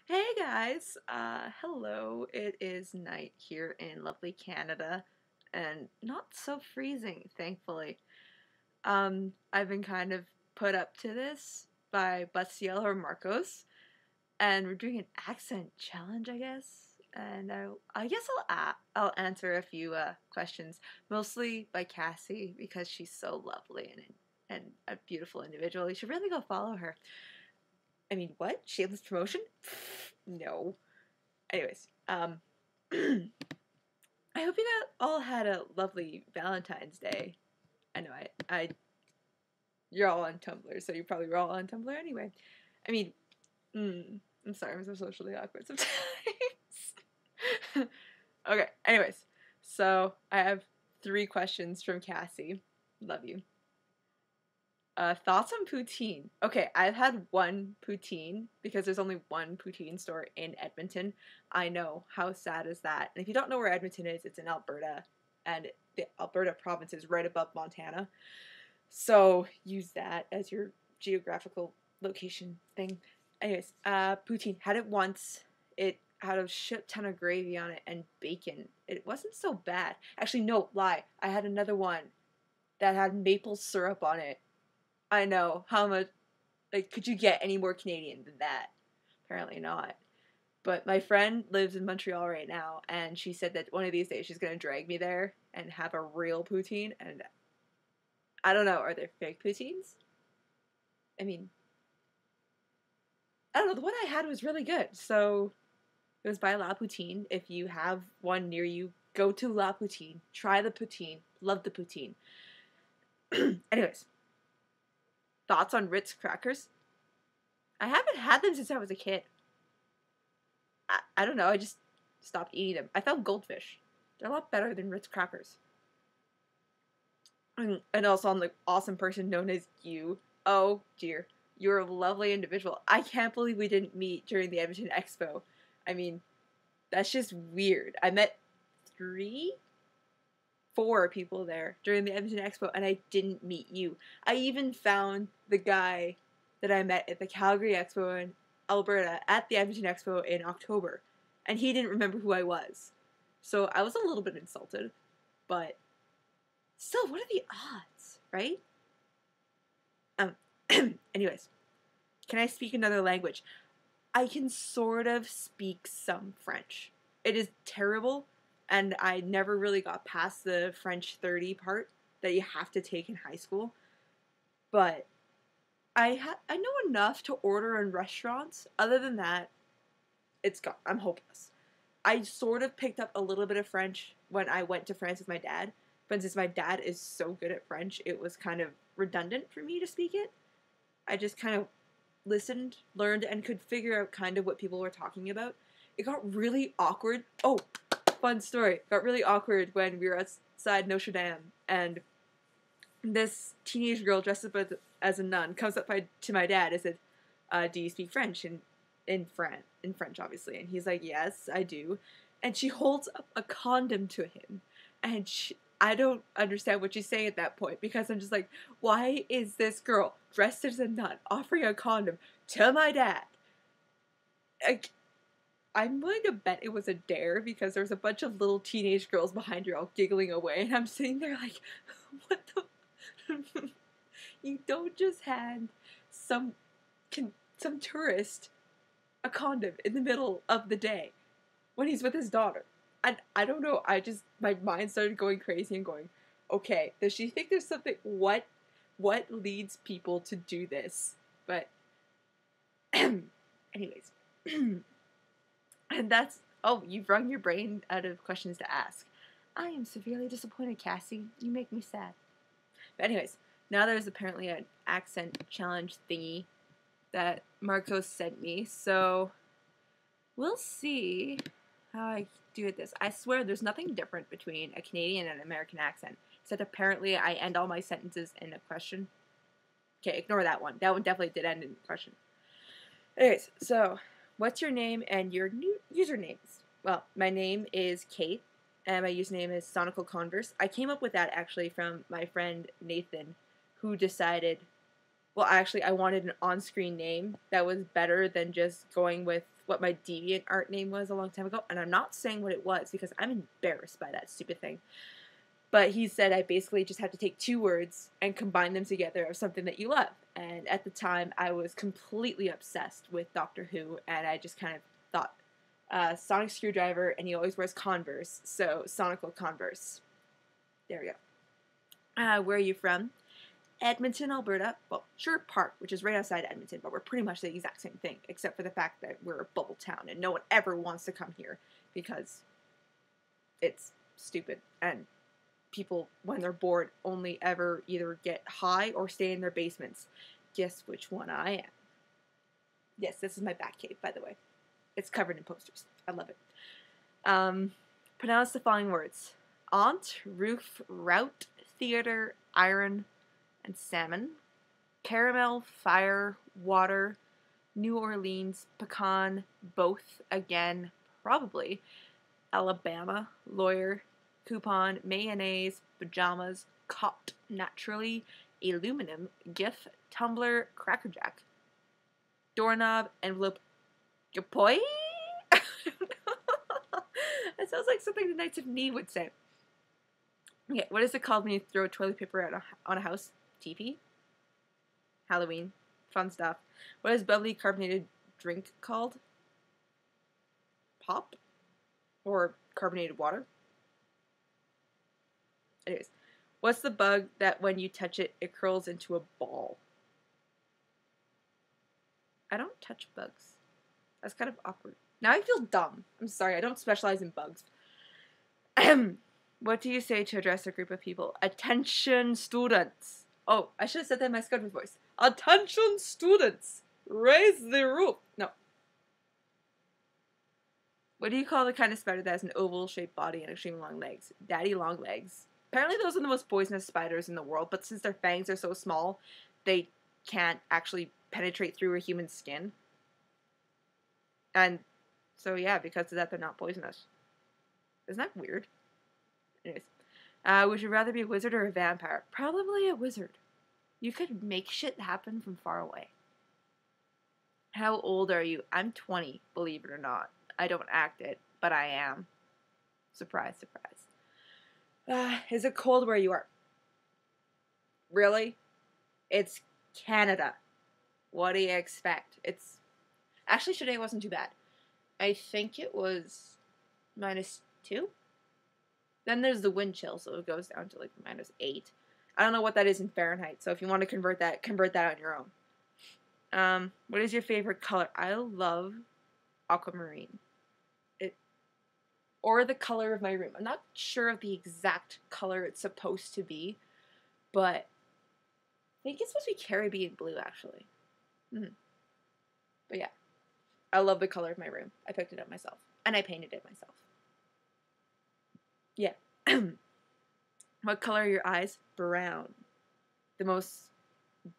Hey guys, hello. It is night here in lovely Canada and not so freezing, thankfully. I've been kind of put up to this by Basiel or Marcos, and we're doing an accent challenge, I guess. And I guess I'll answer a few questions, mostly by Cassie because she's so lovely and a beautiful individual. You should really go follow her. I mean, what? Shameless promotion? No. Anyways, I hope you all had a lovely Valentine's Day. I know you're all on Tumblr, so you probably were all on Tumblr anyway. I mean, I'm sorry, I'm so socially awkward sometimes. Okay, anyways, so I have 3 questions from Cassie. Love you. Thoughts on poutine? Okay, I've had one poutine because there's only one poutine store in Edmonton. I know, how sad is that? And if you don't know where Edmonton is, it's in Alberta, and the Alberta province is right above Montana. So use that as your geographical location thing. Anyways, poutine. Had it once. It had a shit ton of gravy on it and bacon. It wasn't so bad. Actually, no, lie. I had another one that had maple syrup on it. I know. How much, like, could you get any more Canadian than that? Apparently not. But my friend lives in Montreal right now, and she said that one of these days she's gonna drag me there and have a real poutine. And I don't know, are there fake poutines? I mean, I don't know. The one I had was really good, so it was by La Poutine. If you have one near you, go to La Poutine. Try the poutine. Love the poutine. Anyways, thoughts on Ritz crackers? I haven't had them since I was a kid. I don't know. I just stopped eating them. I found goldfish. They're a lot better than Ritz crackers. And also, I'm the awesome person known as you. Oh dear, you're a lovely individual. I can't believe we didn't meet during the Edmonton Expo. I mean, that's just weird. I met 4 people there during the Edmonton Expo, and I didn't meet you. I even found the guy that I met at the Calgary Expo in Alberta at the Edmonton Expo in October, and he didn't remember who I was. So I was a little bit insulted, but still, what are the odds, right? Anyways, can I speak another language? I can sort of speak some French. It is terrible, and I never really got past the French 30 part that you have to take in high school. But I know enough to order in restaurants. Other than that, it's gone. I'm hopeless. I sort of picked up a little bit of French when I went to France with my dad, but since my dad is so good at French, it was kind of redundant for me to speak it. I just kind of listened, learned, and could figure out kind of what people were talking about. It got really awkward. Oh, fun story. It got really awkward when we were outside Notre Dame, and this teenage girl dressed up as a nun comes up to my dad and said, "Do you speak French?" In French, obviously, and he's like, "Yes, I do." And she holds up a condom to him, and I don't understand what she's saying at that point because I'm just like, why is this girl dressed as a nun offering a condom to my dad? Like, I'm willing to bet it was a dare because there was a bunch of little teenage girls behind her all giggling away, and I'm sitting there like, what the? You don't just hand some tourist a condom in the middle of the day when he's with his daughter. I don't know. My mind started going crazy and going, okay, does she think there's something? What leads people to do this? But anyways, and that's, oh, you've wrung your brain out of questions to ask. I am severely disappointed, Cassie. You make me sad. But anyways, now there's apparently an accent challenge thingy that Marcos sent me, so we'll see how I do with this. I swear there's nothing different between a Canadian and an American accent, except apparently I end all my sentences in a question. Okay, ignore that one. That one definitely did end in a question. Anyways, so what's your name and your new usernames? Well, my name is Kate, and my username is Sonical Converse. I came up with that actually from my friend Nathan, who decided Well, actually, I wanted an on-screen name that was better than just going with what my DeviantArt name was a long time ago. And I'm not saying what it was because I'm embarrassed by that stupid thing. But he said I basically just have to take 2 words and combine them together of something that you love. And at the time, I was completely obsessed with Doctor Who, and I just kind of thought, sonic screwdriver, and he always wears Converse, so Sonical Converse. There we go. Where are you from? Edmonton, Alberta. Well, Sherwood Park, which is right outside Edmonton, but we're pretty much the exact same thing, except for the fact that we're a bubble town, and no one ever wants to come here because it's stupid, and people, when they're bored, only ever either get high or stay in their basements. Guess which one I am. Yes, this is my bat cave, by the way. It's covered in posters. I love it. Pronounce the following words. Aunt, roof, route, theater, iron, and salmon. Caramel, fire, water, New Orleans, pecan, both, again, probably. Alabama, lawyer, coupon, mayonnaise, pajamas, cot, naturally, aluminum, gif, tumbler, crackerjack, doorknob, envelope, yapoi? That sounds like something the Knights of Ni would say. Okay, what is it called when you throw toilet paper on a house? Teepee? Halloween. Fun stuff. What is bubbly carbonated drink called? Pop? Or carbonated water? Anyways, what's the bug that when you touch it, it curls into a ball? I don't touch bugs. That's kind of awkward. Now I feel dumb. I'm sorry, I don't specialize in bugs. What do you say to address a group of people? Attention, students. Oh, I should have said that in my Scottish voice. Attention, students. Raise the roof. No. What do you call the kind of spider that has an oval-shaped body and extremely long legs? Daddy long legs. Apparently those are the most poisonous spiders in the world, but since their fangs are so small, they can't actually penetrate through a human skin. And so yeah, because of that, they're not poisonous. Isn't that weird? Anyways. Would you rather be a wizard or a vampire? Probably a wizard. You could make shit happen from far away. How old are you? I'm 20, believe it or not. I don't act it, but I am. Surprise, surprise. Is it cold where you are? Really? It's Canada. What do you expect? It's... Actually, today wasn't too bad. I think it was -2. Then there's the wind chill, so it goes down to like -8. I don't know what that is in Fahrenheit, so if you want to convert that on your own. What is your favorite color? I love aquamarine. Or the color of my room. I'm not sure of the exact color it's supposed to be, but I think it's supposed to be Caribbean blue, actually. But yeah, I love the color of my room. I picked it up myself, and I painted it myself. Yeah. What color are your eyes? Brown. The most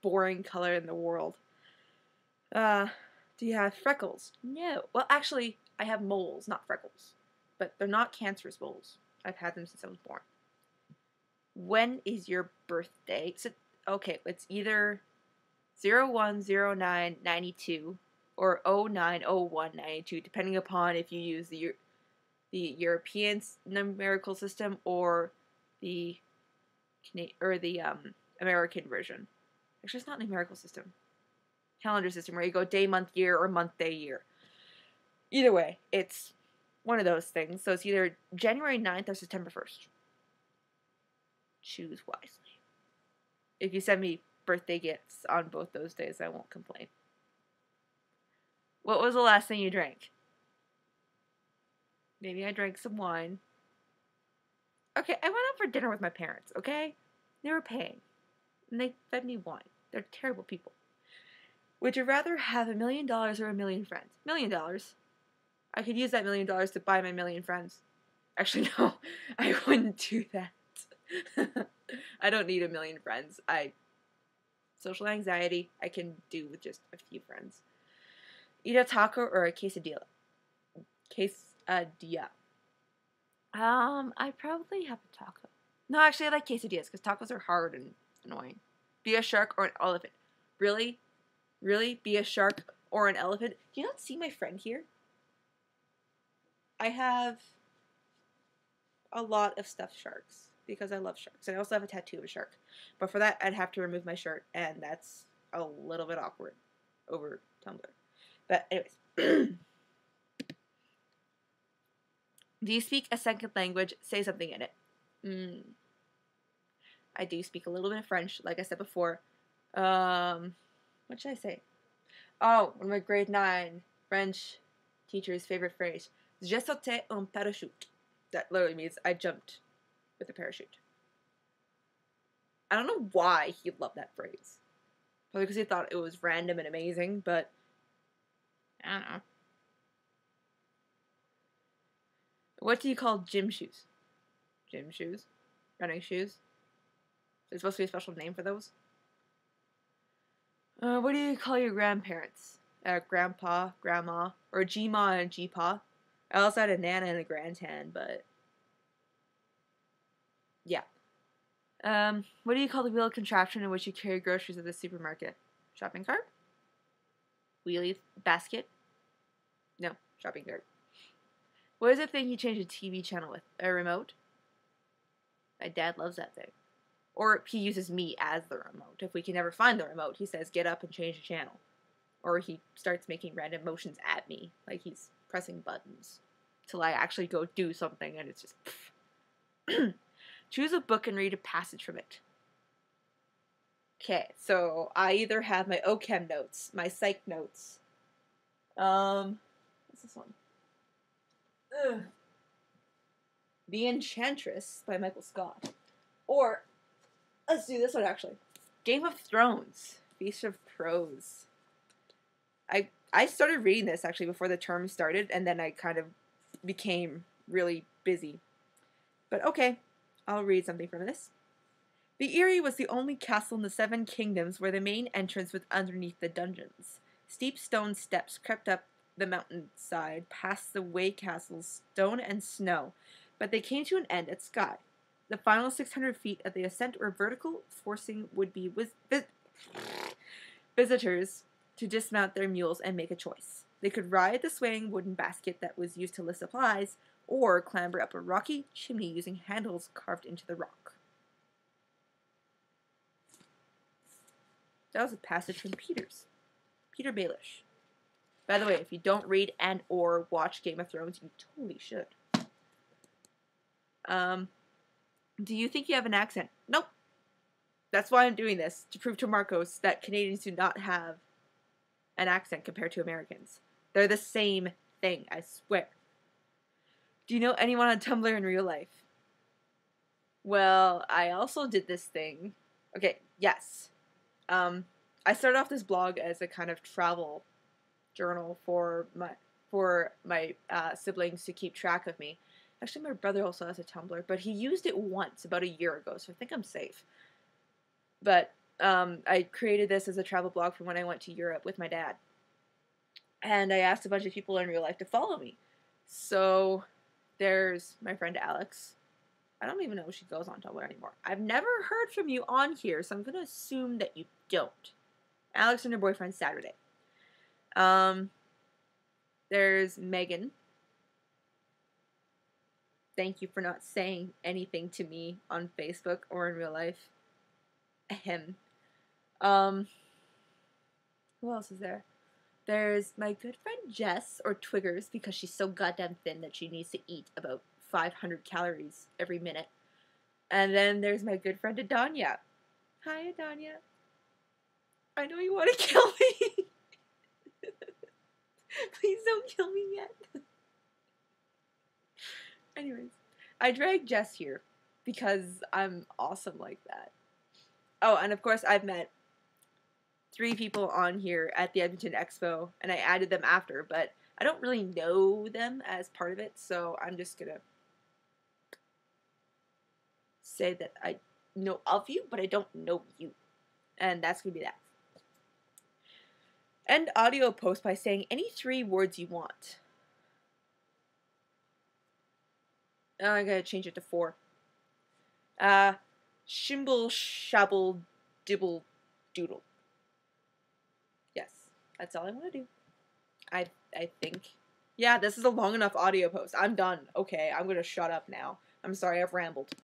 boring color in the world. Do you have freckles? No. Well, actually, I have moles, not freckles. But they're not cancerous moles. I've had them since I was born. When is your birthday? So, okay, it's either 010992 or 090192, depending upon if you use the European numerical system or the American version. Actually, it's not a numerical system. Calendar system where you go day, month, year, or month, day, year. Either way, it's one of those things. So it's either January 9th or September 1st. Choose wisely. If you send me birthday gifts on both those days, I won't complain. What was the last thing you drank? Maybe I drank some wine. Okay, I went out for dinner with my parents, okay? They were paying. And they fed me wine. They're terrible people. Would you rather have $1 million or 1,000,000 friends? $1 million. I could use that $1 million to buy my 1,000,000 friends. Actually, no. I wouldn't do that. I don't need 1,000,000 friends. Social anxiety, I can do with just a few friends. Eat a taco or a quesadilla? Quesadilla. I probably have a taco. No, actually, I like quesadillas because tacos are hard and annoying. Be a shark or an elephant? Really? Really? Be a shark or an elephant? Do you not see my friend here? I have a lot of stuffed sharks because I love sharks. And I also have a tattoo of a shark. But for that, I'd have to remove my shirt, and that's a little bit awkward over Tumblr. But anyways. Do you speak a second language? Say something in it. I do speak a little bit of French, like I said before. What should I say? Oh, one of my grade 9 French teacher's favorite phrase. J'ai sauté en parachute. That literally means I jumped with a parachute. I don't know why he loved that phrase. Probably because he thought it was random and amazing, but I don't know. What do you call gym shoes? Gym shoes? Running shoes? There's supposed to be a special name for those? What do you call your grandparents? Grandpa, grandma, or G-ma and G-pa. I also had a nana and a grantan, but yeah. What do you call the wheel contraption in which you carry groceries at the supermarket? Shopping cart? Wheelie basket? No, shopping cart. What is the thing you change a TV channel with? A remote? My dad loves that thing. Or he uses me as the remote. If we can never find the remote, he says, get up and change the channel. Or he starts making random motions at me, like he's pressing buttons. Till I actually go do something, and it's just... Choose a book and read a passage from it. Okay, so I either have my AHEM notes, my psych notes. What's this one? Ugh. The Enchantress by Michael Scott. Or, let's do this one actually. Game of Thrones, Feast of Crows. I started reading this actually before the term started, and then I kind of became really busy. But okay, I'll read something from this. The Eyrie was the only castle in the 7 kingdoms where the main entrance was underneath the dungeons. Steep stone steps crept up the mountainside past the way castles, stone and snow, but they came to an end at Skye. The final 600 feet of the ascent were vertical, forcing would-be visitors to dismount their mules and make a choice. They could ride the swaying wooden basket that was used to lift supplies, or clamber up a rocky chimney using handles carved into the rock. That was a passage from Peter Baelish. By the way, if you don't read and or watch Game of Thrones, you totally should. Do you think you have an accent? Nope. That's why I'm doing this, to prove to Marcos that Canadians do not have an accent compared to Americans. They're the same thing, I swear. Do you know anyone on Tumblr in real life? Well, I also did this thing. Okay, yes. I started off this blog as a kind of travel journal for my siblings to keep track of me. Actually, my brother also has a Tumblr, but he used it once about a year ago, so I think I'm safe. But I created this as a travel blog from when I went to Europe with my dad. And I asked a bunch of people in real life to follow me. So there's my friend Alex. I don't even know if she goes on Tumblr anymore. I've never heard from you on here, so I'm going to assume that you don't. Alex and her boyfriend Saturday. There's Megan. Thank you for not saying anything to me on Facebook or in real life. AHEM. Who else is there? There's my good friend Jess, or Twiggers, because she's so goddamn thin that she needs to eat about 500 calories every minute. And then there's my good friend Adanya. Hi, Adanya. I know you want to kill me. Please don't kill me yet. Anyways, I dragged Jess here because I'm awesome like that. Oh, and of course I've met 3 people on here at the Edmonton Expo, and I added them after, but I don't really know them as part of it, so I'm just gonna say that I know of you, but I don't know you. And that's gonna be that. End audio post by saying any 3 words you want. Oh, I gotta change it to 4. Shimble, shabble, dibble, doodle. That's all I want to do. I think. Yeah, this is a long enough audio post. I'm done. Okay, I'm gonna shut up now. I'm sorry I've rambled.